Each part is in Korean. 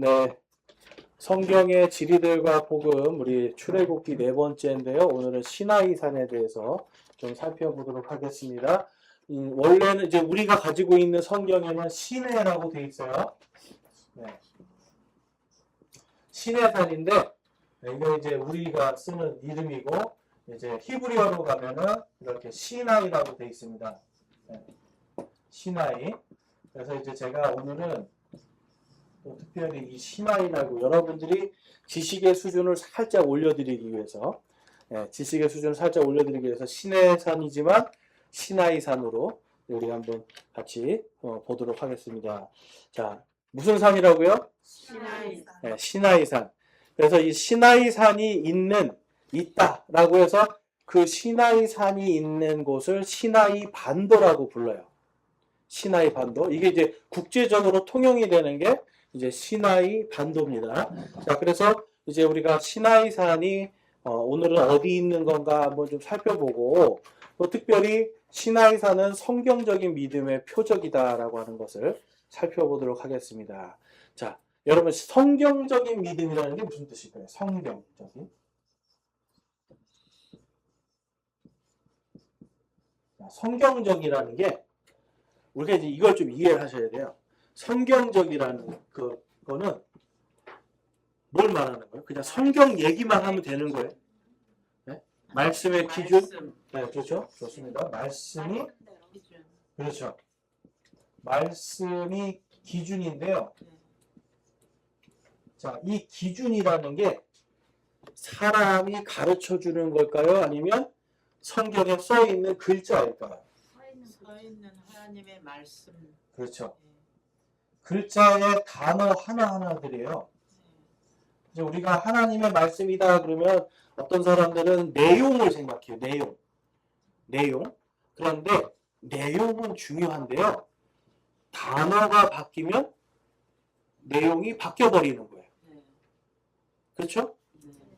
네, 성경의 지리들과 복음 우리 출애굽기 4번째인데요. 오늘은 시나이산에 대해서 좀 살펴보도록 하겠습니다. 원래는 이제 우리가 가지고 있는 성경에는 시내라고 되어 있어요. 네. 시내산인데 이거 이제 우리가 쓰는 이름이고 이제 히브리어로 가면은 이렇게 시나이라고 되어 있습니다. 네. 시나이. 그래서 이제 제가 오늘은 또 특별히 이 시나이라고 여러분들이 지식의 수준을 살짝 올려드리기 위해서 지식의 수준을 살짝 올려드리기 위해서 시내산이지만 시나이산으로 우리 한번 같이 보도록 하겠습니다. 자, 무슨 산이라고요? 시나이산. 네, 시나이산. 그래서 이 시나이산이 있다라고 해서 그 시나이산이 있는 곳을 시나이 반도라고 불러요. 시나이 반도. 이게 이제 국제적으로 통용이 되는 게 이제 시나이 반도입니다. 자, 그래서 이제 우리가 시나이산이 오늘은 어디 있는 건가 한번 좀 살펴보고 또 특별히 시나이산은 성경적인 믿음의 표적이다라고 하는 것을 살펴보도록 하겠습니다. 자, 여러분 성경적인 믿음이라는 게 무슨 뜻일까요? 성경적인. 성경적이라는 게 우리가 이제 이걸 좀 이해를 하셔야 돼요. 성경적이라는 거는 뭘 말하는 거예요? 그냥 성경 얘기만 하면 되는 거예요. 네? 말씀의 기준. 네, 그렇죠. 좋습니다. 말씀이 그렇죠. 말씀이 기준인데요. 자, 이 기준이라는 게 사람이 가르쳐 주는 걸까요? 아니면 성경에 써 있는 글자일까요? 서 있는 하나님의 말씀. 그렇죠. 글자의 단어 하나하나들이에요. 이제 우리가 하나님의 말씀이다 그러면 어떤 사람들은 내용을 생각해요. 내용. 그런데 내용은 중요한데요. 단어가 바뀌면 내용이 바뀌어버리는 거예요. 그렇죠?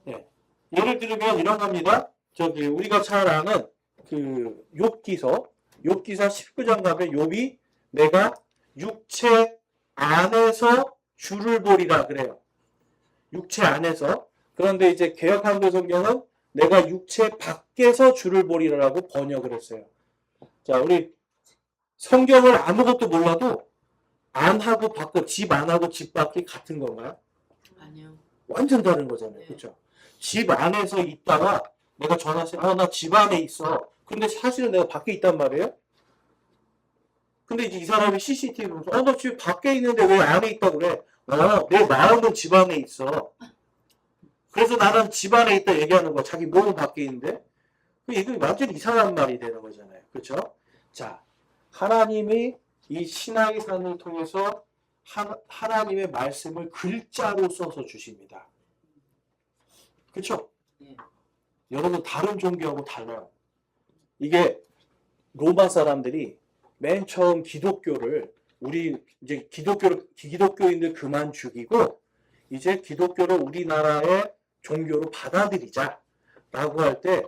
네. 예를 들면 이런 겁니다. 우리가 잘 아는 그 욥기서 19장 가면 욥이 내가 육체 안에서 주를 보리라 그래요. 육체 안에서. 그런데 이제 개역한글 성경은 내가 육체 밖에서 주를 보리라라고 번역을 했어요. 자, 우리 성경을 아무것도 몰라도 안하고 밖, 집 안하고 집 밖이 같은 건가요? 아니요. 완전 다른 거잖아요. 네. 그렇죠? 집 안에서 있다가 내가 전화해서 나 집 안에 있어. 근데 사실은 내가 밖에 있단 말이에요. 근데 이제 이 사람이 CCTV 보면서 나 집 밖에 있는데 왜 안에 있다고 그래? 내 마음은 집 안에 있어. 그래서 나는 집 안에 있다 얘기하는 거야. 자기 몸은 밖에 있는데. 이거 완전 이상한 말이 되는 거잖아요. 그렇죠? 자, 하나님이 이 시나이산을 통해서 하나님의 말씀을 글자로 써서 주십니다. 그렇죠? 네. 여러분 다른 종교하고 달라요. 이게 로마 사람들이 맨 처음 기독교를 우리 이제 기독교인들 그만 죽이고 이제 기독교를 우리나라의 종교로 받아들이자라고 할 때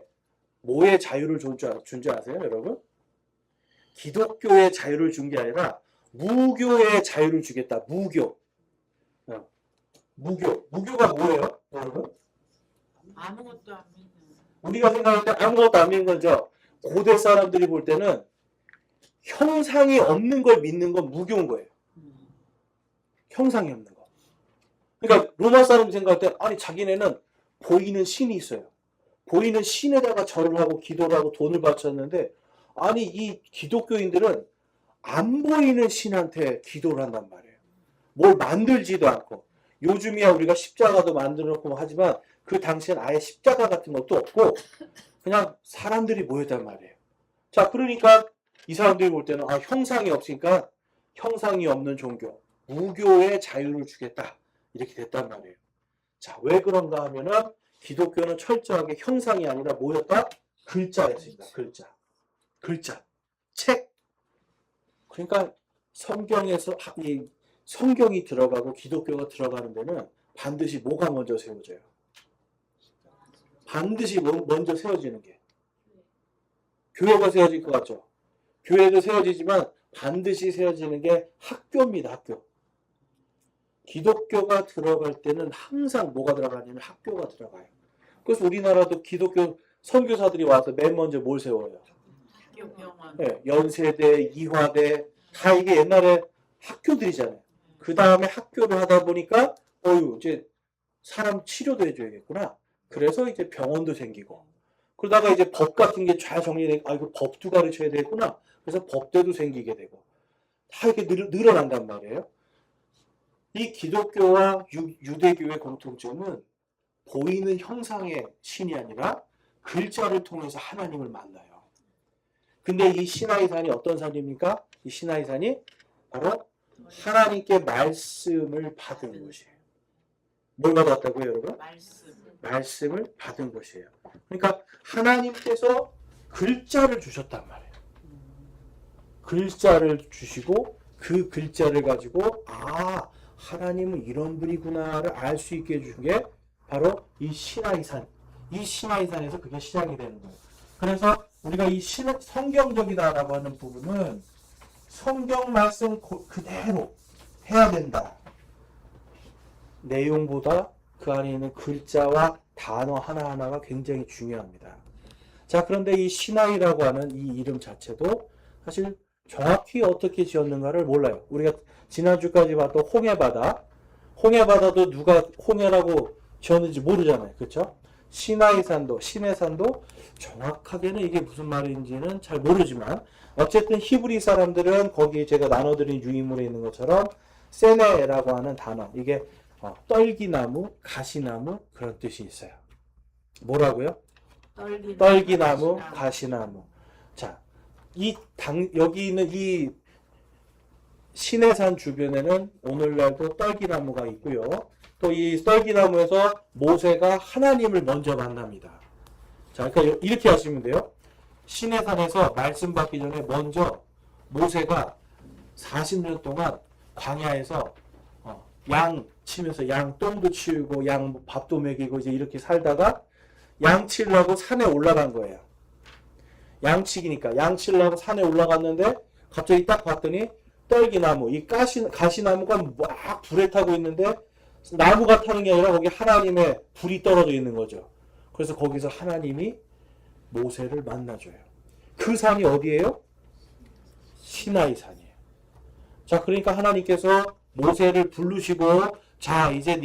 뭐의 자유를 준 줄 아세요, 여러분? 기독교의 자유를 준 게 아니라 무교의 자유를 주겠다. 무교. 무교가 뭐예요, 여러분? 아무것도 안 믿는. 우리가 생각할 때 아무것도 안 믿는 거죠. 고대 사람들이 볼 때는 형상이 없는 걸 믿는 건 무교인 거예요. 형상이 없는 거. 그러니까 로마 사람이 생각할 때 아니 자기네는 보이는 신이 있어요. 보이는 신에다가 절을 하고 기도를 하고 돈을 바쳤는데 아니 이 기독교인들은 안 보이는 신한테 기도를 한단 말이에요. 뭘 만들지도 않고. 요즘이야 우리가 십자가도 만들어 놓고 하지만 그 당시엔 아예 십자가 같은 것도 없고 그냥 사람들이 모였단 말이에요. 자, 그러니까 이 사람들이 볼 때는 형상이 없으니까 형상이 없는 종교, 무교의 자유를 주겠다. 이렇게 됐단 말이에요. 자, 왜 그런가 하면은 기독교는 철저하게 형상이 아니라 뭐였다? 글자였습니다. 글자. 책. 그러니까 성경에서 이 성경이 들어가고 기독교가 들어가는 데는 반드시 뭐가 먼저 세워져요? 반드시 먼저 세워지는 게. 교회가 세워질 것 같죠? 교회도 세워지지만 반드시 세워지는 게 학교입니다. 학교. 기독교가 들어갈 때는 항상 뭐가 들어가냐면 학교가 들어가요. 그래서 우리나라도 기독교 선교사들이 와서 맨 먼저 뭘 세워요? 학교 병원. 네, 연세대, 이화대 다 이게 옛날에 학교들이잖아요. 그 다음에 학교를 하다 보니까 이제 사람 치료도 해줘야겠구나. 그래서 이제 병원도 생기고 그러다가 이제 법 같은 게 잘 정리되고 이거 법도 가르쳐야 되겠구나. 그래서 법대도 생기게 되고 다 이렇게 늘어난단 말이에요. 이 기독교와 유대교의 공통점은 보이는 형상의 신이 아니라 글자를 통해서 하나님을 만나요. 근데 이 시나이산이 어떤 산입니까? 이 시나이산이 바로 하나님께 말씀을 받은 곳이에요. 뭘 받았다고요, 여러분? 말씀을 받은 곳이에요. 그러니까 하나님께서 글자를 주셨단 말이에요. 글자를 주시고 그 글자를 가지고 하나님은 이런 분이구나를 알 수 있게 해준 게 바로 이 시나이산. 이 시나이산에서 그게 시작이 되는 거예요. 그래서 우리가 이 성경적이다라고 하는 부분은 성경 말씀 그대로 해야 된다. 내용보다 그 안에 있는 글자와 단어 하나하나가 굉장히 중요합니다. 자, 그런데 이 시나이라고 하는 이 이름 자체도 사실 정확히 어떻게 지었는가를 몰라요. 우리가 지난주까지 봤던 홍해바다도 누가 홍해라고 지었는지 모르잖아요. 그렇죠? 시나이산도, 시내산도 정확하게는 이게 무슨 말인지는 잘 모르지만 어쨌든 히브리 사람들은 거기에 제가 나눠드린 유인물에 있는 것처럼 세네라고 하는 단어, 이게 떨기나무, 가시나무 그런 뜻이 있어요. 뭐라고요? 떨기나무, 가시나무. 자, 여기 있는 이 시내산 주변에는 오늘날도 떨기나무가 있고요. 또 이 떨기나무에서 모세가 하나님을 먼저 만납니다. 자, 그러니까 이렇게 하시면 돼요. 시내산에서 말씀 받기 전에 먼저 모세가 40년 동안 광야에서 양 치면서 양 똥도 치우고 양 밥도 먹이고 이제 이렇게 살다가 양 치려고 산에 올라간 거예요. 양치기니까 양치려고 산에 올라갔는데 갑자기 딱 봤더니 떨기나무, 이 가시나무가 막 불에 타고 있는데 나무가 타는 게 아니라 거기 하나님의 불이 떨어져 있는 거죠. 그래서 거기서 하나님이 모세를 만나줘요. 그 산이 어디예요? 시나이 산이에요. 자, 그러니까 하나님께서 모세를 부르시고 자, 이제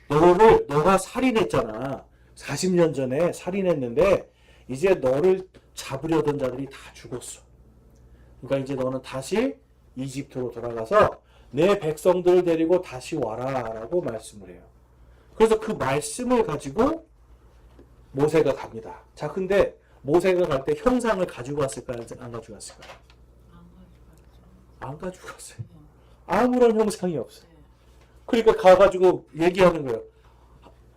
너가 살인했잖아. 40년 전에 살인했는데 이제 너를 잡으려던 자들이 다 죽었어. 그러니까 이제 너는 다시 이집트로 돌아가서 내 백성들을 데리고 다시 와라 라고 말씀을 해요. 그래서 그 말씀을 가지고 모세가 갑니다. 자, 근데 모세가 갈 때 형상을 가지고 왔을까요? 안 가지고 왔을까요? 안 가지고 왔어요. 아무런 형상이 없어요. 그러니까 가가지고 얘기하는 거예요.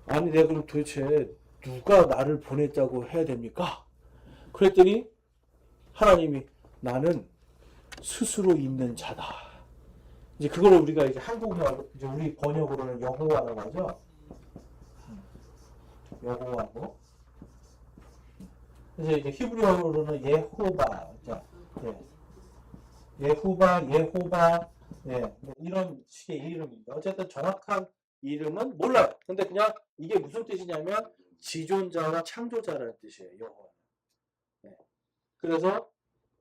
아니, 내가 그럼 도대체 누가 나를 보냈다고 해야 됩니까? 그랬더니 하나님이 나는 스스로 있는 자다. 이제 그걸 우리가 이제 한국말로 이제 우리 번역으로는 여호와라고 하죠. 여호와고. 그래서 이제 히브리어로는 예호바. 예호바. 네, 이런 식의 이름입니다. 어쨌든 정확한 이름은 몰라요. 근데 그냥 이게 무슨 뜻이냐면 지존자와 창조자라는 뜻이에요. 여호와. 네. 그래서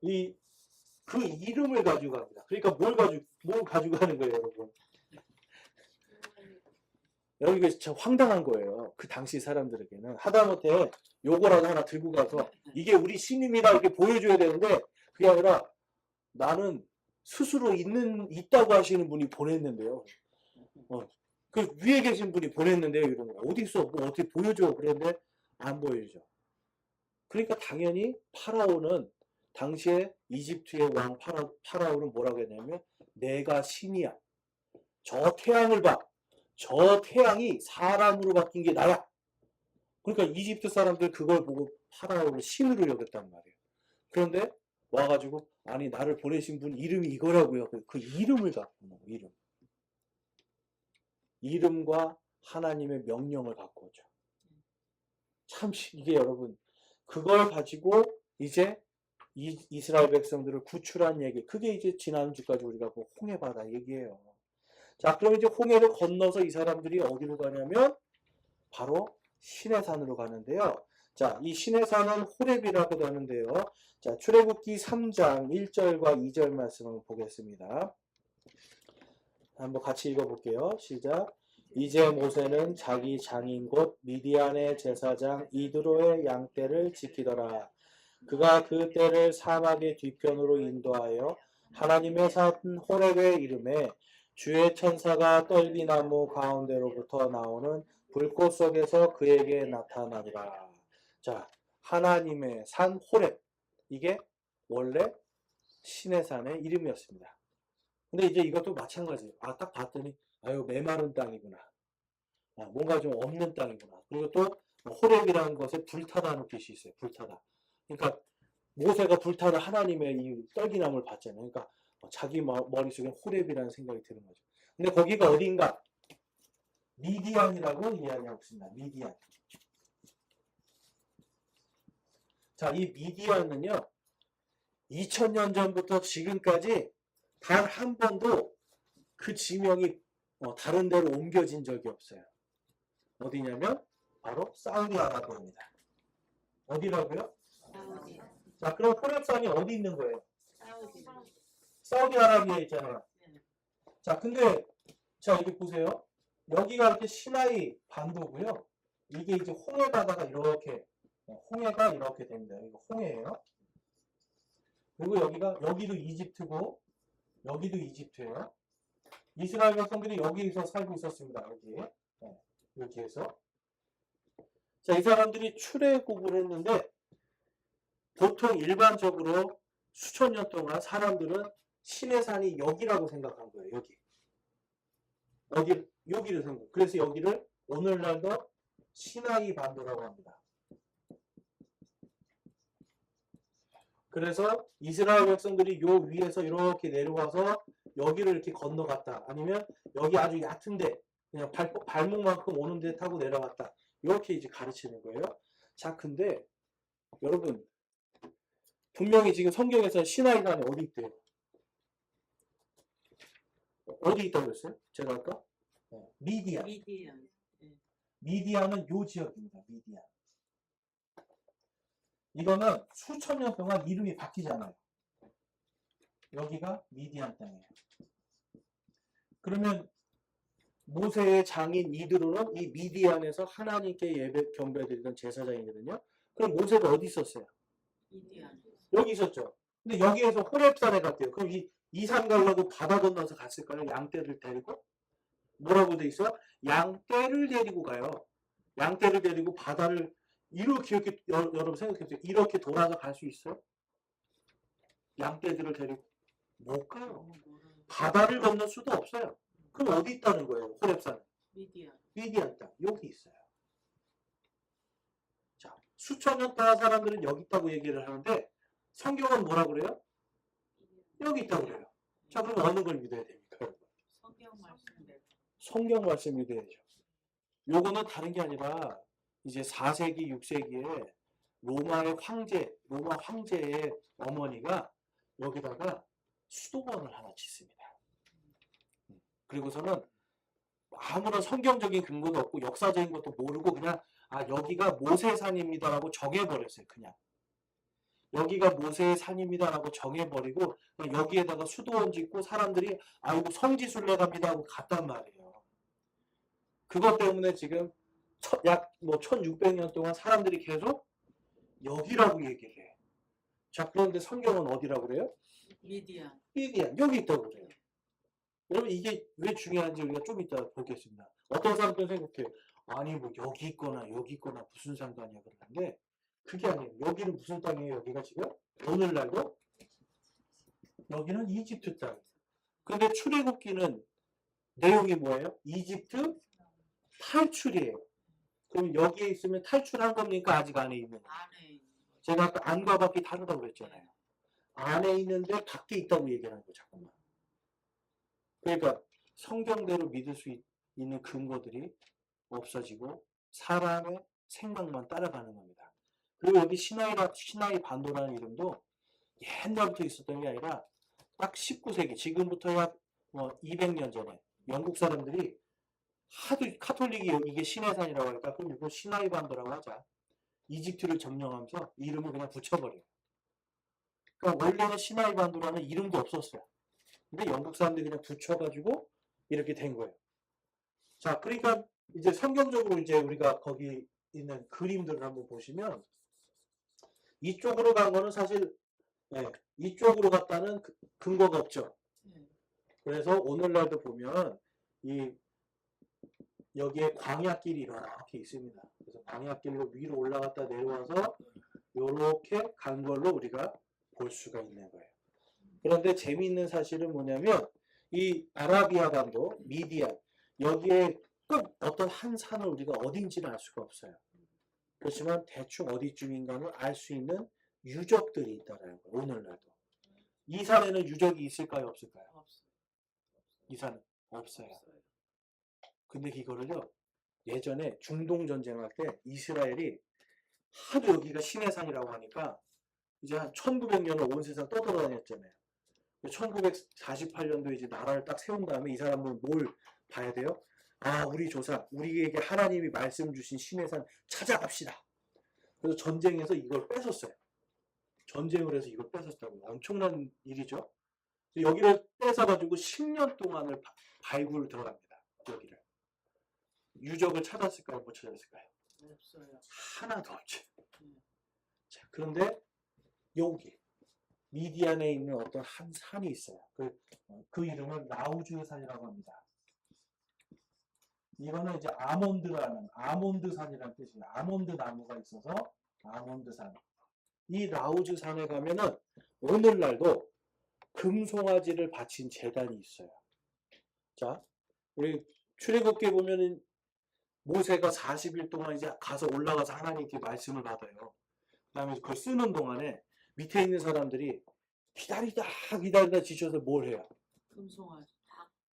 그 이름을 가지고 갑니다. 그러니까 뭘 가지고 가는 거예요, 여러분? 여러분, 이게 진짜 황당한 거예요. 그 당시 사람들에게는. 하다못해 요거라도 하나 들고 가서 이게 우리 신임이다 이렇게 보여줘야 되는데 그게 아니라 나는 스스로 있다고 하시는 분이 보냈는데요. 그 위에 계신 분이 보냈는데요, 이런 거. 어디 있어? 뭐 어떻게 보여줘? 그랬는데 안 보여줘. 그러니까 당연히 파라오는 당시에 이집트의 왕 파라오는 뭐라고 했냐면 내가 신이야. 저 태양을 봐. 저 태양이 사람으로 바뀐 게 나야. 그러니까 이집트 사람들 그걸 보고 파라오를 신으로 여겼단 말이에요. 그런데 와가지고 아니 나를 보내신 분 이름이 이거라고요. 그 이름을 갖고 이름. 이름과 하나님의 명령을 갖고 오죠. 참 이게 여러분 그걸 가지고 이제 이스라엘 백성들을 구출한 얘기. 그게 이제 지난주까지 우리가 그 홍해바다 얘기예요. 자, 그럼 이제 홍해를 건너서 이 사람들이 어디로 가냐면 바로 시내산으로 가는데요. 자, 이 시내산은 호렙이라고도 하는데요. 자, 출애굽기 3장 1절과 2절 말씀을 보겠습니다. 한번 같이 읽어볼게요. 시작. 이제 모세는 자기 장인 곧 미디안의 제사장 이드로의 양떼를 지키더라. 그가 그 떼를 사막의 뒤편으로 인도하여 하나님의 산 호렙의 이름에 주의 천사가 떨기나무 가운데로부터 나오는 불꽃 속에서 그에게 나타나니라. 자, 하나님의 산 호렙. 이게 원래 시내산의 이름이었습니다. 근데 이제 이것도 마찬가지예요. 아, 딱 봤더니 아유 메마른 땅이구나. 아, 뭔가 좀 없는 땅이구나. 그리고 또 호렙이라는 것에 불타다는 뜻이 있어요. 불타다. 그러니까 모세가 불타는 하나님의 이 떨기나무를 봤잖아요. 그러니까 자기 머릿속에 호렙이라는 생각이 드는 거죠. 근데 거기가 어딘가? 미디안이라고 이야기하고 있습니다. 미디안. 자, 이 미디안은요. 2000년 전부터 지금까지 단 한 번도 그 지명이 다른 데로 옮겨진 적이 없어요. 어디냐면 바로 사우디아라비아입니다. 어디라고요? 사우디. 자, 그럼 호렙산이 어디 있는 거예요? 사우디. 사우디아라비아에 있잖아요. 네. 자, 근데 자, 여기 보세요. 여기가 이렇게 시나이 반도고요. 이게 이제 홍해 바다가 이렇게 홍해가 이렇게 됩니다. 이거 홍해예요. 그리고 여기도 이집트고 여기도 이집트예요. 이스라엘 백성들이 여기에서 살고 있었습니다. 여기에서. 자, 이 사람들이 출애굽을 했는데 보통 일반적으로 수천 년 동안 사람들은 시내산이 여기라고 생각한 거예요. 여기를 생각. 그래서 여기를 오늘날도 시나이 반도라고 합니다. 그래서 이스라엘 백성들이 요 위에서 이렇게 내려와서 여기를 이렇게 건너갔다. 아니면 여기 아주 얕은데 그냥 발목만큼 오는 데 타고 내려갔다. 이렇게 이제 가르치는 거예요. 자, 근데 여러분 분명히 지금 성경에서 시나이산이 어디 있대요? 어디 있다고 그랬어요? 제가 아까? 미디안. 미디안. 미디안은 요 지역입니다. 미디안. 이거는 수천 년 동안 이름이 바뀌잖아요. 여기가 미디안 땅이에요. 그러면 모세의 장인 이드로는 이 미디안에서 하나님께 예배 경배드리던 제사장이거든요. 그럼 모세가 어디 있었어요? 미디안. 여기 있었죠. 근데 여기에서 호렙산에 갔대요. 그럼 이 산 가려고 바다 건너서 갔을까요? 양떼를 데리고? 뭐라고 돼 있어? 양떼를 데리고 가요. 양떼를 데리고 바다를 이렇게 여러분 생각해보세요. 이렇게 돌아서 갈 수 있어요? 양떼들을 데리고 못 가요. 바다를 건널 수도 없어요. 그럼 어디 있다는 거예요? 호렙산. 미디안. 미디안 땅. 여기 있어요. 자, 수천 년 동안 사람들은 여기 있다고 얘기를 하는데 성경은 뭐라 그래요? 여기 있다고 그래요. 자, 그럼 어느 걸 믿어야 됩니까? 성경 말씀대로. 성경 말씀 믿어야죠. 요거는 다른 게 아니라 이제 4세기, 6세기에 로마 황제의 어머니가 여기다가 수도원을 하나 짓습니다. 그리고서는 아무런 성경적인 근거도 없고 역사적인 것도 모르고 그냥 여기가 모세의 산입니다라고 정해버렸어요. 그냥 여기가 모세의 산입니다라고 정해버리고 그냥 여기에다가 수도원 짓고 사람들이 이거 성지순례 갑니다 하고 갔단 말이에요. 그것 때문에 지금 약 1600년 동안 사람들이 계속 여기라고 얘기를 해요. 자, 그런데 성경은 어디라고 그래요? 미디안. 미디안. 여기 있다고 그래요. 여러분 이게 왜 중요한지 우리가 좀 이따 보겠습니다. 어떤 사람들은 생각해요. 아니 뭐 여기 있거나 무슨 상관이야 그러는데 그게 아니에요. 여기는 무슨 땅이에요? 여기가 지금 오늘날도 여기는 이집트 땅이에요. 근데 출애굽기는 내용이 뭐예요? 이집트 탈출이에요. 그럼 여기에 있으면 탈출한 겁니까? 아직 안에 있는 거예요? 안에. 제가 아까 안과 밖이 다르다고 그랬잖아요. 안에 있는데 밖에 있다고 얘기하는 거예요. 잠깐만. 그러니까 성경대로 믿을 수 있는 근거들이 없어지고 사람의 생각만 따라가는 겁니다. 그리고 여기 시나이 반도라는 이름도 옛날부터 있었던 게 아니라 딱 19세기, 지금부터 약 200년 전에, 영국 사람들이 하도 카톨릭이 이게 시내산이라고 하니까 그럼 이거 시나이 반도라고 하자. 이집트를 점령하면서 이름을 그냥 붙여버려요. 그러니까 원래는 시나이 반도라는 이름도 없었어요. 근데 영국 사람들이 그냥 붙여가지고 이렇게 된 거예요. 자, 그러니까 이제 성경적으로 이제 우리가 거기 있는 그림들을 한번 보시면 이쪽으로 간 거는 사실 이쪽으로 갔다는 근거가 없죠. 그래서 오늘날도 보면 이 여기에 광야길이 이렇게 있습니다. 그래서 광야길로 위로 올라갔다 내려와서 이렇게 간 걸로 우리가 볼 수가 있는 거예요. 그런데 재미있는 사실은 뭐냐면 이 아라비아 반도, 미디안 여기에 꼭 어떤 한 산을 우리가 어딘지는 알 수가 없어요. 그렇지만 대충 어디쯤인가는 알 수 있는 유적들이 있다는 거예요. 오늘날도. 이 산에는 유적이 있을까요? 없을까요? 이 산은 없어요. 근데 이거를요, 예전에 중동 전쟁할 때 이스라엘이 하도 여기가 시내산이라고 하니까 이제 한 1900년을 온 세상 떠돌아다녔잖아요. 1948년도에 이제 나라를 딱 세운 다음에 이 사람은 뭘 봐야 돼요? 아, 우리 조상, 우리에게 하나님이 말씀 주신 시내산 찾아갑시다. 그래서 전쟁에서 이걸 뺏었어요. 전쟁을 해서 이걸 뺏었다고요. 엄청난 일이죠. 여기를 뺏어가지고 10년 동안을 발굴 들어갑니다. 여기를. 유적을 찾았을까요? 못 찾았을까요? 없어요. 하나도 없죠. 자, 그런데 여기 미디안에 있는 어떤 한 산이 있어요. 그 이름은 라우즈 산이라고 합니다. 이거는 이제 아몬드 산이라는 뜻이에요. 아몬드 나무가 있어서 아몬드 산. 이 라우즈 산에 가면은 오늘날도 금송아지를 바친 제단이 있어요. 자, 우리 출애굽기에 보면은 모세가 40일 동안 이제 가서 올라가서 하나님께 말씀을 받아요. 그다음에 그걸 쓰는 동안에 밑에 있는 사람들이 기다리다 지쳐서 뭘 해요? 금송아지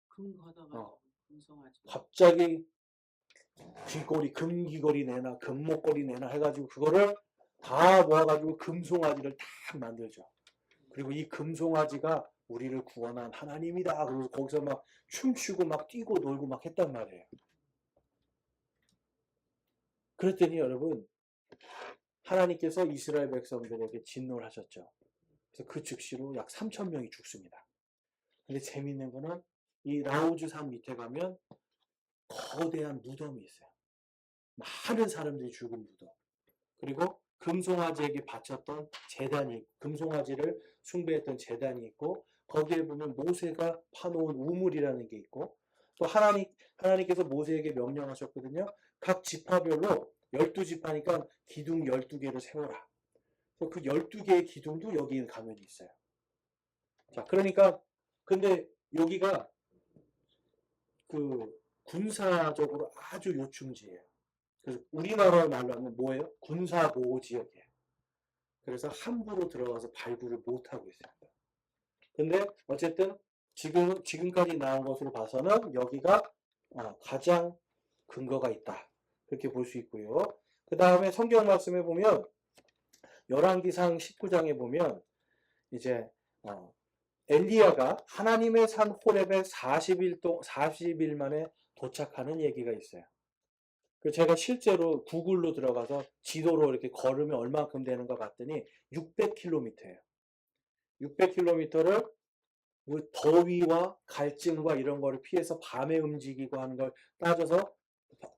금 걷어가지고 금송아지. 갑자기 금귀걸이 내놔, 금목걸이 내놔 해가지고 그거를 다 모아가지고 금송아지를 딱 만들죠. 그리고 이 금송아지가 우리를 구원한 하나님이다. 그래서 거기서 막 춤추고 막 뛰고 놀고 막 했단 말이에요. 그랬더니 여러분, 하나님께서 이스라엘 백성들에게 진노를 하셨죠. 그래서 그 즉시로 약 3,000명이 죽습니다. 근데 재미있는 거는 이 라우즈 산 밑에 가면 거대한 무덤이 있어요. 많은 사람들이 죽은 무덤. 그리고 금송아지에게 바쳤던 제단이, 금송아지를 숭배했던 제단이 있고, 거기에 보면 모세가 파놓은 우물이라는 게 있고, 또 하나님께서 모세에게 명령하셨거든요. 각 지파별로 12지파니까 기둥 12개를 세워라. 그 12개의 기둥도 여기 가면 있어요. 자, 그러니까, 근데 여기가 군사적으로 아주 요충지예요. 그래서 우리나라 말로 하면 뭐예요? 군사보호 지역이에요. 그래서 함부로 들어가서 발굴을 못하고 있습니다. 근데 어쨌든 지금까지 나온 것으로 봐서는 여기가 가장 근거가 있다. 그렇게 볼 수 있고요. 그 다음에 성경 말씀에 보면 열왕기상 19장에 보면 이제 엘리야가 하나님의 산 호렙에 40일 만에 도착하는 얘기가 있어요. 제가 실제로 구글로 들어가서 지도로 이렇게 걸으면 얼마큼 되는가 봤더니 600km예요. 600km를 더위와 갈증과 이런 거를 피해서 밤에 움직이고 하는 걸 따져서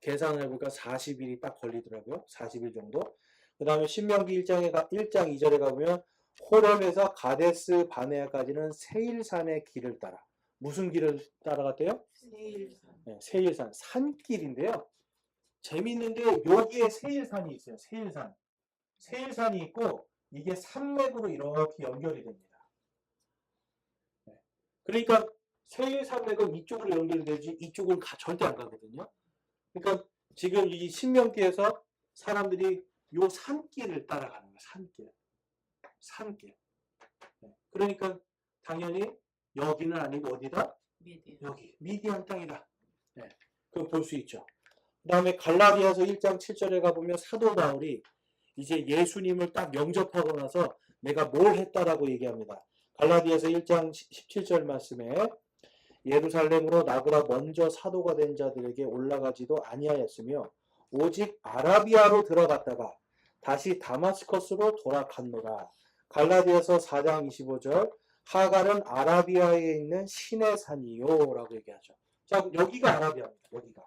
계산을 해보니까 40일이 딱 걸리더라고요. 40일 정도. 그 다음에 신명기 1장 2절에 가보면 호렙에서 가데스 바네아까지는 세일산의 길을 따라. 무슨 길을 따라갔대요? 세일산. 네, 세일산. 산길인데요. 재밌는데 여기에 세일산이 있어요. 세일산. 세일산이 있고 이게 산맥으로 이렇게 연결이 됩니다. 네. 그러니까 세일산맥은 이쪽으로 연결되지 이쪽은 절대 안 가거든요. 그러니까 지금 이 신명기에서 사람들이 요 산길을 따라가는 거예요. 산길. 네. 그러니까 당연히 여기는 아니고 어디다? 미디안. 여기 미디안 땅이다. 네. 그걸 볼 수 있죠. 그 다음에 갈라디아서 1장 7절에 가보면 사도 바울이 이제 예수님을 딱 영접하고 나서 내가 뭘 했다라고 얘기합니다. 갈라디아서 1장 17절 말씀에 예루살렘으로 나그라 먼저 사도가 된 자들에게 올라가지도 아니하였으며 오직 아라비아로 들어갔다가 다시 다마스커스로 돌아갔노라. 갈라디아서 4장 25절 하갈은 아라비아에 있는 신의 산이요 라고 얘기하죠. 자, 여기가 아라비아입니다. 여기가.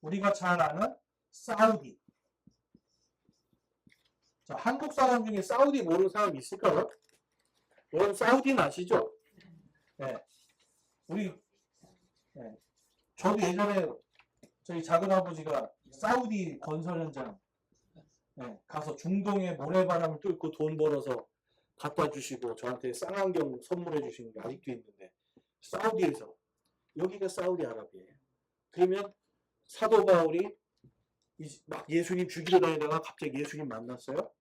우리가 잘 아는 사우디. 자, 한국 사람 중에 사우디 모르는 사람 있을까요? 여러분 사우디는 아시죠? 네. 우리 네. 저도 예전에 저희 작은 아버지가 사우디 건설 현장 가서 중동의 모래바람을 뚫고 돈 벌어서 갖다 주시고 저한테 쌍안경 선물해 주시는 게 아직도 있는데 사우디에서 여기가 사우디아라비아예요. 그러면 사도 바울이 막 예수님 죽이러 다니다가 갑자기 예수님 만났어요.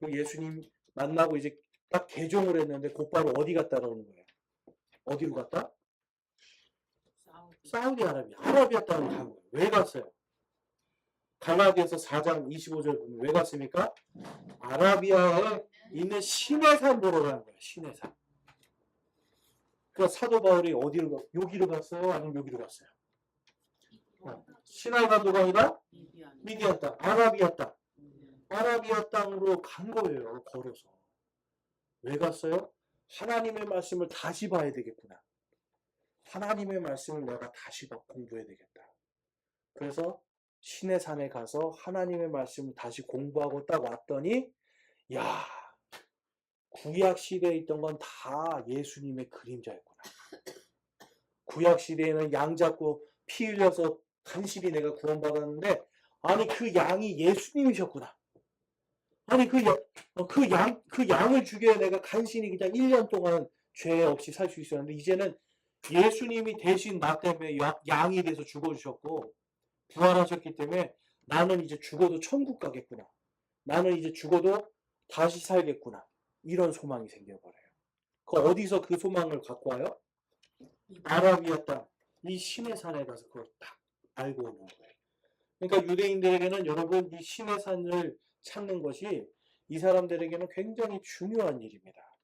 그 예수님 만나고 이제 딱 개종을 했는데 곧바로 어디 갔다 나오는 거예요? 어디로 갔다? 사우디아라비아. 아라비아 땅으로 간 거예요. 왜 갔어요? 갈라디아서 4장 25절 보면 왜 갔습니까? 아라비아에 있는 신의 산 보러 가는 거예요. 신의 산. 그러니까 사도 바울이 어디로 여기로 갔어요? 아니면 여기로 갔어요? 시나이 반도가 아니라 미디안 땅, 아라비아 땅. 아라비아 땅으로 간 거예요. 걸어서. 왜 갔어요? 하나님의 말씀을 다시 봐야 되겠구나. 하나님의 말씀을 내가 다시 공부해야 되겠다. 그래서 신의 산에 가서 하나님의 말씀을 다시 공부하고 딱 왔더니 야, 구약 시대에 있던 건 다 예수님의 그림자였구나. 구약 시대에는 양 잡고 피 흘려서 간신히 내가 구원받았는데 아니 그 양이 예수님이셨구나. 아니 그 양을 죽여야 내가 간신히 그냥 1년 동안 죄 없이 살 수 있었는데 이제는 예수님이 대신 나 때문에 양이 돼서 죽어주셨고 부활하셨기 때문에 나는 이제 죽어도 천국 가겠구나. 나는 이제 죽어도 다시 살겠구나. 이런 소망이 생겨버려요. 어디서 그 소망을 갖고 와요? 아라비아 땅, 이 신의 산에 가서 그걸 딱 알고 오는 거예요. 그러니까 유대인들에게는 여러분 이 신의 산을 찾는 것이 이 사람들에게는 굉장히 중요한 일입니다.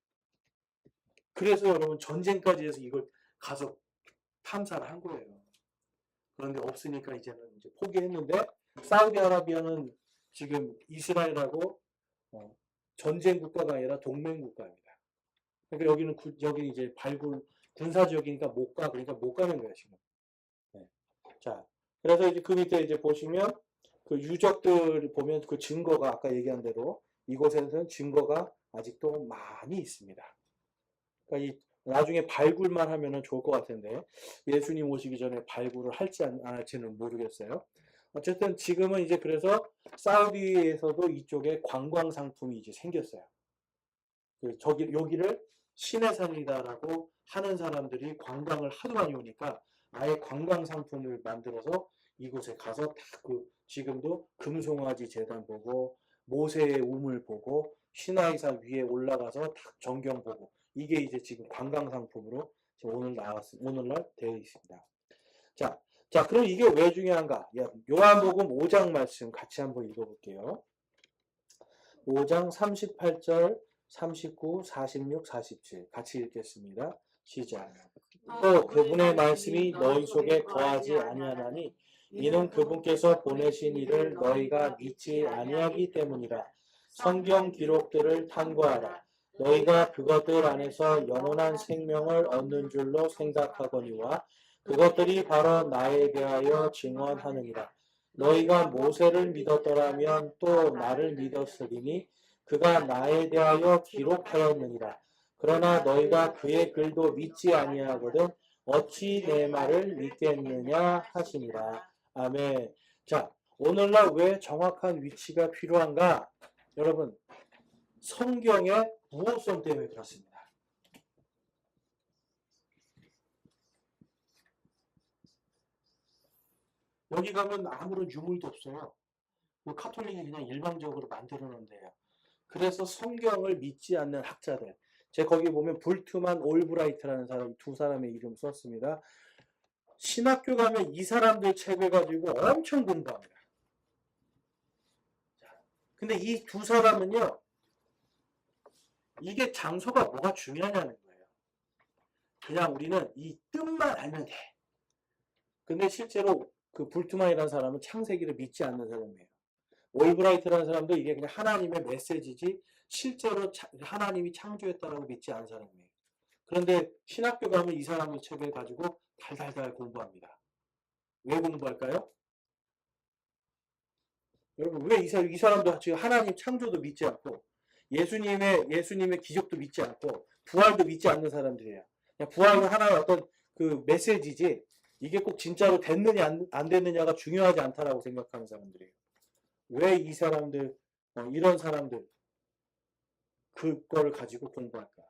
그래서 여러분 전쟁까지 해서 이걸 가서 탐사를 한 거예요. 그런데 없으니까 이제는 이제 포기했는데 사우디아라비아는 지금 이스라엘하고 전쟁 국가가 아니라 동맹 국가입니다. 그러니까 여기는 이제 군사 지역이니까 못 가. 그러니까 못 가는 거예요, 지금. 네. 자, 그래서 이제 그 밑에 이제 보시면 그 유적들 보면 그 증거가 아까 얘기한 대로 이곳에서는 증거가 아직도 많이 있습니다. 그러니까 나중에 발굴만 하면은 좋을 것 같은데 예수님 오시기 전에 발굴을 할지 안 할지는 모르겠어요. 어쨌든 지금은 이제 그래서 사우디에서도 이쪽에 관광 상품이 이제 생겼어요. 여기를 신의 산이다라고 하는 사람들이 관광을 하도 많이 오니까 아예 관광 상품을 만들어서 이곳에 가서 지금도 금송아지 재단 보고 모세의 우물 보고 시나이산 위에 올라가서 딱 전경 보고 이게 이제 지금 관광 상품으로 오늘날 되어 있습니다. 자, 그럼 이게 왜 중요한가? 요한복음 5장 말씀 같이 한번 읽어볼게요. 5장 38절, 39, 46, 47 같이 읽겠습니다. 시작. 또 그분의 말씀이 너희 속에 거하지 아니하나니 이는 그분께서 보내신 이를 너희가 믿지 아니하기 때문이라. 성경 기록들을 탐구하라. 너희가 그것들 안에서 영원한 생명을 얻는 줄로 생각하거니와 그것들이 바로 나에 대하여 증언하느니라. 너희가 모세를 믿었더라면 또 나를 믿었으리니 그가 나에 대하여 기록하였느니라. 그러나 너희가 그의 글도 믿지 아니하거든 어찌 내 말을 믿겠느냐 하시니라. 아멘. 자, 오늘날 왜 정확한 위치가 필요한가? 여러분, 성경의 무호성 때문에 그렇습니다. 여기 가면 아무런 유물도 없어요. 카톨릭이 그냥 일방적으로 만들어 놓은데요. 그래서 성경을 믿지 않는 학자들, 제가 거기 보면 불트만 올브라이트라는 사람, 두 사람의 이름 썼습니다. 신학교 가면 이 사람들 책을 가지고 엄청 공부합니다. 근데 이 두 사람은요, 이게 장소가 뭐가 중요하냐는 거예요. 그냥 우리는 이 뜻만 알면 돼. 근데 실제로 그 불트만이라는 사람은 창세기를 믿지 않는 사람이에요. 올브라이트라는 사람도 이게 그냥 하나님의 메시지지 실제로 하나님이 창조했다라고 믿지 않은 사람이에요. 그런데 신학교 가면 이 사람의 책을 가지고 달달달 공부합니다. 왜 공부할까요? 여러분, 왜 이 사람도 지금 하나님 창조도 믿지 않고 예수님의 기적도 믿지 않고 부활도 믿지 않는 사람들이에요. 그냥 부활은 하나의 어떤 그 메시지지 이게 꼭 진짜로 됐느냐 안 됐느냐가 중요하지 않다라고 생각하는 사람들이에요. 왜 이 사람들 이런 사람들 그거를 가지고 공부할까?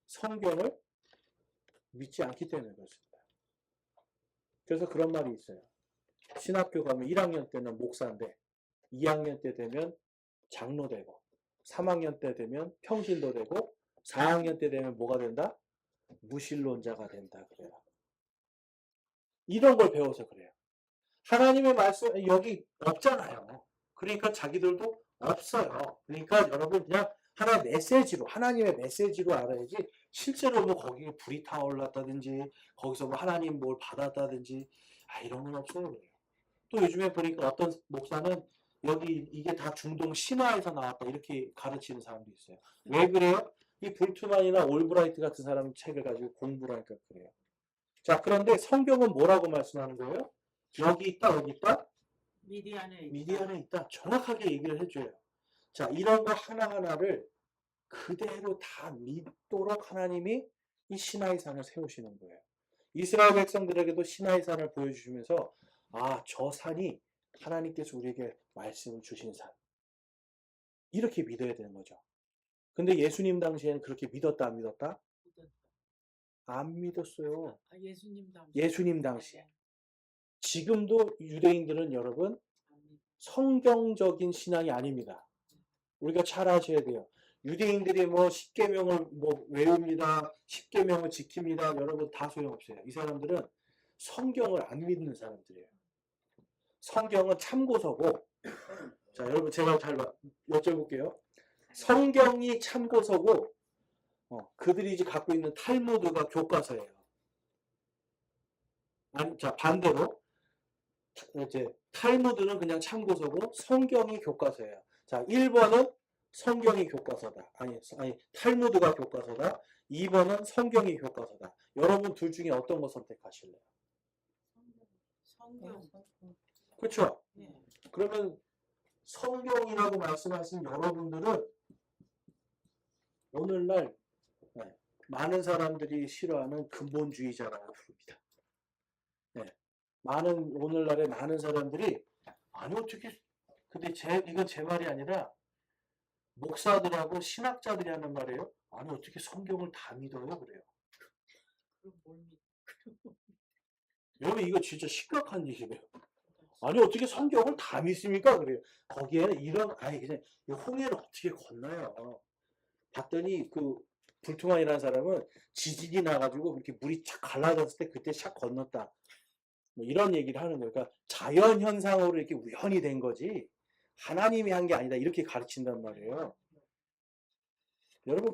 성경을 믿지 않기 때문에 그렇습니다. 그래서 그런 말이 있어요. 신학교 가면 1학년 때는 목사인데 2학년 때 되면 장로 되고 3학년 때 되면 평신도 되고 4학년 때 되면 뭐가 된다? 무신론자가 된다 그래요. 이런 걸 배워서 그래요. 하나님의 말씀 여기 없잖아요. 그러니까 자기들도 없어요. 그러니까 여러분 그냥 하나의 메시지로 하나님의 메시지로 알아야지 실제로 뭐 거기에 불이 타올랐다든지 거기서 뭐 하나님 뭘 받았다든지 이런 건 없어요. 그래요. 또 요즘에 보니까 어떤 목사는 여기 이게 다 중동 신화에서 나왔다 이렇게 가르치는 사람도 있어요. 왜 그래요? 이 볼트만이나 올브라이트 같은 사람 책을 가지고 공부를 하니까 그래요. 자, 그런데 성경은 뭐라고 말씀하는 거예요? 여기 있다, 여기 있다? 미디안에 있다. 정확하게 얘기를 해줘요. 자, 이런 거 하나하나를 그대로 다 믿도록 하나님이 이 시나이 산을 세우시는 거예요. 이스라엘 백성들에게도 시나이 산을 보여주시면서 저 산이 하나님께서 우리에게 말씀을 주신 산. 이렇게 믿어야 되는 거죠. 근데 예수님 당시에는 그렇게 믿었다, 안 믿었다? 안 믿었어요. 예수님 당시에. 지금도 유대인들은 여러분 성경적인 신앙이 아닙니다. 우리가 잘 아셔야 돼요. 유대인들이 뭐 십계명을 뭐 외웁니다. 십계명을 지킵니다. 여러분 다 소용없어요. 이 사람들은 성경을 안 믿는 사람들이에요. 성경은 참고서고 자, 여러분 제가 잘 여쭤볼게요. 성경이 참고서고 그들이 이제 갖고 있는 탈무드가 교과서예요. 자, 반대로 이제 탈무드는 그냥 참고서고 성경이 교과서예요. 자, 1번은 성경이 교과서다. 아니 탈무드가 교과서다. 2번은 성경이 교과서다. 여러분 둘 중에 어떤 거 선택하실래요? 성경. 그렇죠? 네. 그러면 성경이라고 말씀하신 여러분들은 오늘날 많은 사람들이 싫어하는 근본주의자라고 부릅니다. 네. 오늘날의 많은 사람들이 아니 어떻게 근데 이건 제 말이 아니라 목사들하고 신학자들이 하는 말이에요. 아니 어떻게 성경을 다 믿어요? 그래요. 그럼 뭘 믿어? 여러분 이거 진짜 심각한 얘기예요. 아니 어떻게 성경을 다 믿습니까? 그래요. 거기에는 이런 그냥 이 홍해를 어떻게 건너요? 봤더니 그 불투만이라는 사람은 지진이 나가지고 이렇게 물이 착 갈라졌을 때 그때 샥 건넜다. 뭐 이런 얘기를 하는 거예요. 그러니까 자연 현상으로 이렇게 우연히 된 거지 하나님이 한 게 아니다 이렇게 가르친단 말이에요. 여러분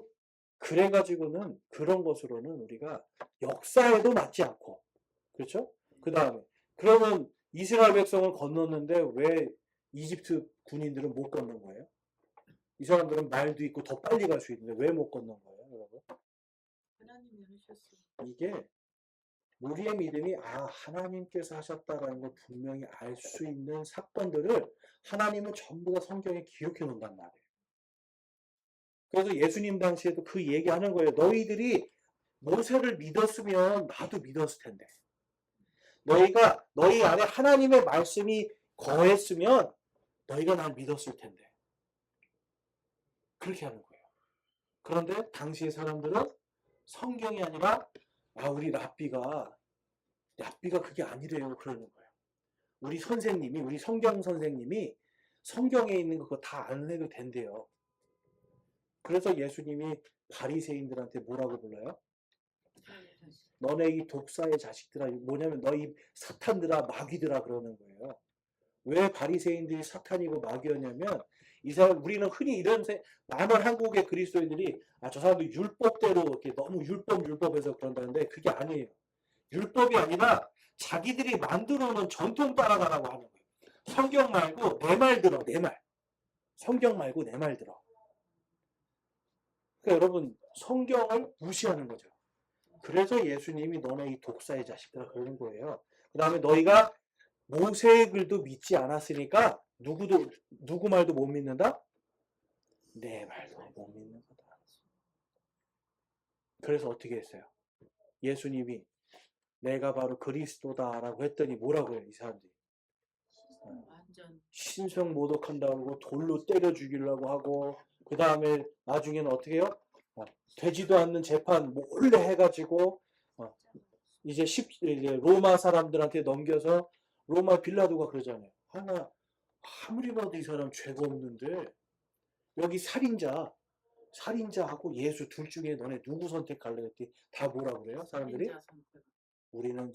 그래가지고는 그런 것으로는 우리가 역사에도 맞지 않고 그렇죠? 그 다음에 그러면 이스라엘 백성을 건넜는데 왜 이집트 군인들은 못 건넌 거예요? 이 사람들은 말도 있고 더 빨리 갈 수 있는데 왜 못 건넌 거예요, 여러분? 하나님이 하셨어요. 이게 우리의 믿음이 하나님께서 하셨다라는 걸 분명히 알 수 있는 사건들을 하나님은 전부 다 성경에 기록해 놓는단 말이에요. 그래서 예수님 당시에도 그 얘기하는 거예요. 너희들이 모세를 믿었으면 나도 믿었을 텐데. 너희 안에 하나님의 말씀이 거했으면 너희가 날 믿었을 텐데. 그렇게 하는 거예요. 그런데 당시의 사람들은 성경이 아니라 우리 랍비가 그게 아니래요. 그러는 거예요. 우리 성경 선생님이 성경에 있는 거 그거 다 안 해도 된대요. 그래서 예수님이 바리새인들한테 뭐라고 불러요? 너네 이 독사의 자식들아, 뭐냐면 너희 사탄들아, 마귀들아 그러는 거예요. 왜 바리새인들이 사탄이고 마귀였냐면 이 사람 우리는 흔히 이런 많은 한국의 그리스도인들이 저 사람들 율법대로 이렇게 너무 율법해서 그런다는데 그게 아니에요. 율법이 아니라 자기들이 만들어 놓은 전통 따라가라고 하는 거예요. 성경 말고 내 말 들어, 내 말. 성경 말고 내 말 들어. 그러니까 여러분 성경을 무시하는 거죠. 그래서 예수님이 너네 이 독사의 자식들아 그러는 거예요. 그 다음에 너희가 모세의 글도 믿지 않았으니까 누구 말도 못 믿는다? 내 말도 못 믿는 거다. 그래서 어떻게 했어요? 예수님이 내가 바로 그리스도다라고 했더니 뭐라고 해요? 이 사람들이. 완전 신성 모독한다고 돌로 때려 죽이려고 하고 그 다음에 나중에는 어떻게 해요? 되지도 않는 재판 몰래 해가지고 이제 로마 사람들한테 넘겨서 로마 빌라도가 그러잖아요. 하나 아무리 봐도 이 사람 죄가 없는데 여기 살인자하고 예수 둘 중에 너네 누구 선택할래? 했더니 다 뭐라 그래요? 사람들이 살인자 선택. 우리는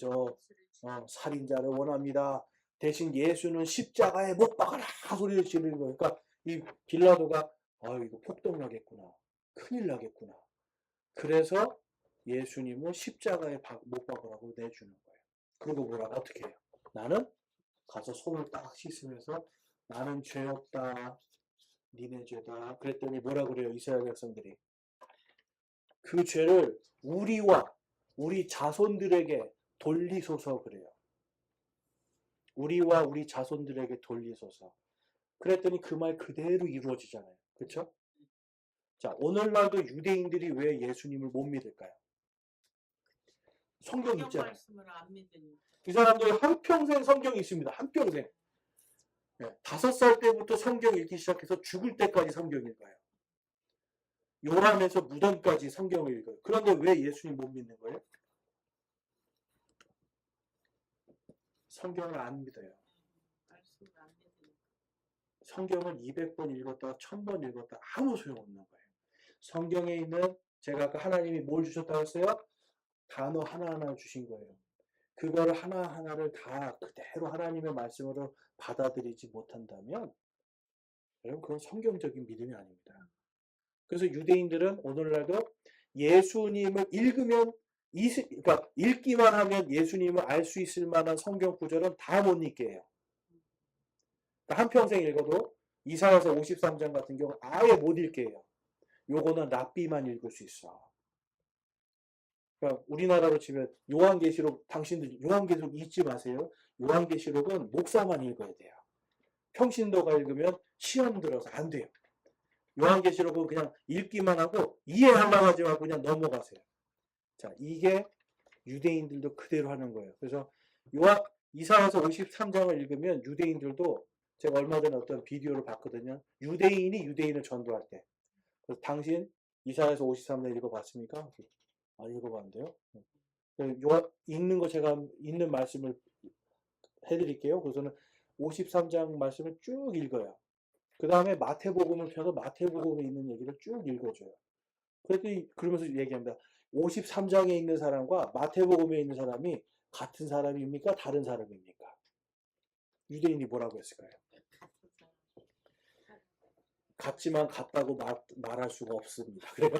살인자를 원합니다. 대신 예수는 십자가에 못 박아라 소리를 지르는 거예요. 그러니까 이 빌라도가 이거 폭동나겠구나. 큰일 나겠구나. 그래서 예수님은 십자가에 못 박으라고 내주는 거예요. 그리고 어떻게 해요? 나는 가서 손을 딱 씻으면서 나는 죄 없다. 니네 죄다. 그랬더니 뭐라 그래요? 이스라엘 백성들이. 그 죄를 우리와 우리 자손들에게 돌리소서 그래요. 우리와 우리 자손들에게 돌리소서. 그랬더니 그 말 그대로 이루어지잖아요. 그렇죠? 자, 오늘날도 유대인들이 왜 예수님을 못 믿을까요? 성경 있잖아요. 말씀을 안 믿으니까. 이 사람들 한평생 성경이 있습니다. 한평생. 5살 때부터 성경 읽기 시작해서 죽을 때까지 성경 읽어요. 요람에서 무덤까지 성경을 읽어요. 그런데 왜 예수님 못 믿는 거예요? 성경을 안 믿어요. 말씀을 안 믿으니까. 성경을 200번 읽었다가 1000번 읽었다 아무 소용없는 거예요. 성경에 있는 제가 아까 하나님이 뭘 주셨다고 했어요? 단어 하나하나 주신 거예요. 그거를 하나하나를 다 그대로 하나님의 말씀으로 받아들이지 못한다면 여러분 그건 성경적인 믿음이 아닙니다. 그래서 유대인들은 오늘날도 예수님을 읽으면 그러니까 읽기만 하면 예수님을 알 수 있을 만한 성경 구절은 다 못 읽게 해요. 그러니까 한평생 읽어도 이사야서 53장 같은 경우 아예 못 읽게 해요. 요거는 랍비만 읽을 수 있어. 그러니까 우리나라로 치면 요한계시록 당신들 요한계시록 읽지 마세요. 요한계시록은 목사만 읽어야 돼요. 평신도가 읽으면 시험 들어서 안 돼요. 요한계시록은 그냥 읽기만 하고 이해하려고 하지 말고 그냥 넘어가세요. 자, 이게 유대인들도 그대로 하는 거예요. 그래서 이사야서 53장을 읽으면 유대인들도 제가 얼마 전에 어떤 비디오를 봤거든요. 유대인이 유대인을 전도할 때. 그래서 당신 이사야서 53장 읽어봤습니까? 안 읽어봤는데요. 읽는 거 제가 있는 말씀을 해드릴게요. 그래서는 53장 말씀을 쭉 읽어요. 그 다음에 마태복음을 펴서 마태복음에 있는 얘기를 쭉 읽어줘요. 그러면서 얘기합니다. 53장에 있는 사람과 마태복음에 있는 사람이 같은 사람입니까? 다른 사람입니까? 유대인이 뭐라고 했을까요? 같지만 같다고 말할 수가 없습니다. 그래요.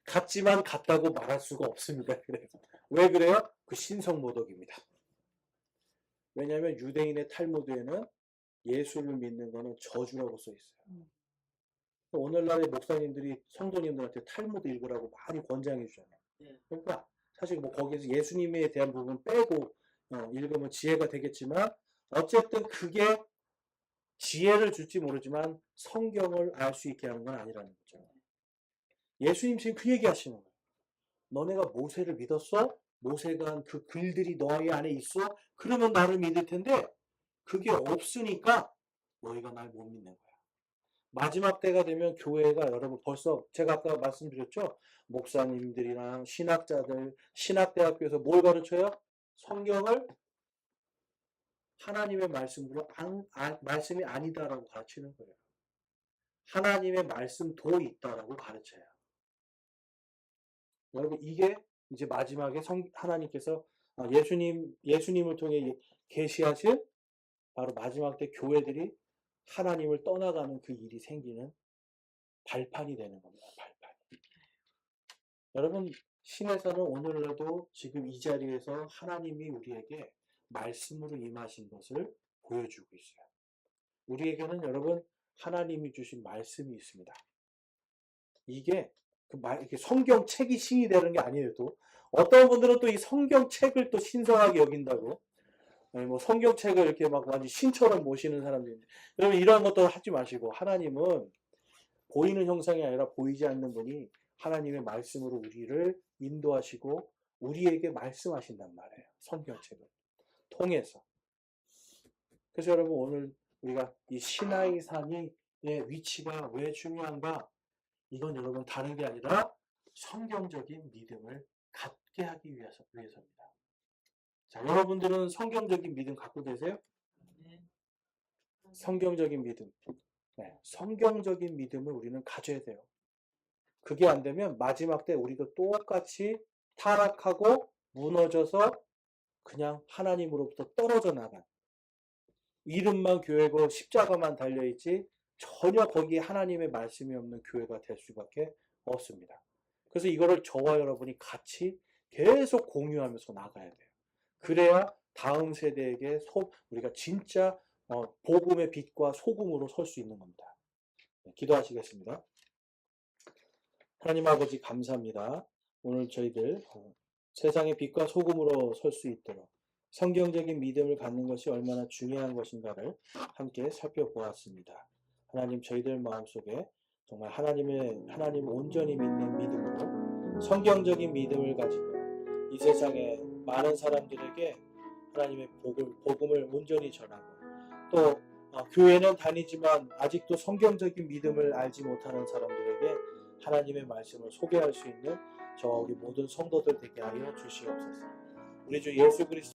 같지만 같다고 말할 수가 없습니다. 그래요. 왜 그래요? 그 신성모독입니다. 왜냐하면 유대인의 탈무드에는 예수를 믿는 것은 저주라고 써 있어요. 오늘날의 목사님들이 성도님들한테 탈무드 읽으라고 많이 권장해 주잖아요. 그러니까 사실 뭐 거기에서 예수님에 대한 부분 빼고 읽으면 지혜가 되겠지만 어쨌든 그게 지혜를 줄지 모르지만 성경을 알 수 있게 하는 건 아니라는 거죠. 예수님 지금 그 얘기 하시는 거예요. 너네가 모세를 믿었어? 모세가 한 그 글들이 너희 안에 있어? 그러면 나를 믿을 텐데 그게 없으니까 너희가 날 못 믿는 거야. 마지막 때가 되면 교회가 여러분 벌써 제가 아까 말씀드렸죠? 목사님들이나 신학자들, 신학대학교에서 뭘 가르쳐요? 성경을 하나님의 말씀으로 말씀이 아니다라고 가르치는 거예요. 하나님의 말씀도 있다라고 가르쳐요. 여러분 이게 이제 마지막에 하나님께서 예수님을 통해 계시하신 바로 마지막 때 교회들이 하나님을 떠나가는 그 일이 생기는 발판이 되는 겁니다. 발판. 여러분, 신에서는 오늘날도 지금 이 자리에서 하나님이 우리에게 말씀으로 임하신 것을 보여주고 있어요. 우리에게는 여러분 하나님이 주신 말씀이 있습니다. 이게 이렇게 성경책이 신이 되는 게 아니에요. 또 어떤 분들은 또 이 성경책을 또 신성하게 여긴다고, 아니 뭐 성경책을 이렇게 막 완전 신처럼 모시는 사람들이 있는데, 여러분 이러한 것도 하지 마시고, 하나님은 보이는 형상이 아니라 보이지 않는 분이 하나님의 말씀으로 우리를 인도하시고 우리에게 말씀하신단 말이에요. 성경책을 통해서. 그래서 여러분 오늘 우리가 이 시나이 산의 위치가 왜 중요한가? 이건 여러분 다른 게 아니라 성경적인 믿음을 갖게 하기 위해서입니다. 자, 여러분들은 성경적인 믿음 갖고 계세요? 네. 성경적인 믿음. 네, 성경적인 믿음을 우리는 가져야 돼요. 그게 안 되면 마지막 때 우리도 똑같이 타락하고 무너져서 그냥 하나님으로부터 떨어져 나간, 이름만 교회고 십자가만 달려있지 전혀 거기에 하나님의 말씀이 없는 교회가 될 수밖에 없습니다. 그래서 이거를 저와 여러분이 같이 계속 공유하면서 나가야 돼요. 그래야 다음 세대에게 우리가 진짜 복음의 빛과 소금으로 설 수 있는 겁니다. 네, 기도하시겠습니다. 하나님 아버지 감사합니다. 오늘 저희들 세상의 빛과 소금으로 설 수 있도록 성경적인 믿음을 갖는 것이 얼마나 중요한 것인가를 함께 살펴보았습니다. 하나님, 저희들 마음속에 정말 하나님을 온전히 믿는 믿음으로 성경적인 믿음을 가지고 이 세상에 많은 사람들에게 하나님의 복음을 온전히 전하고, 또 교회는 다니지만 아직도 성경적인 믿음을 알지 못하는 사람들에게 하나님의 말씀을 소개할 수 있는 저와 우리 모든 성도들 되게 하여 주시옵소서. 우리 주 예수 그리스도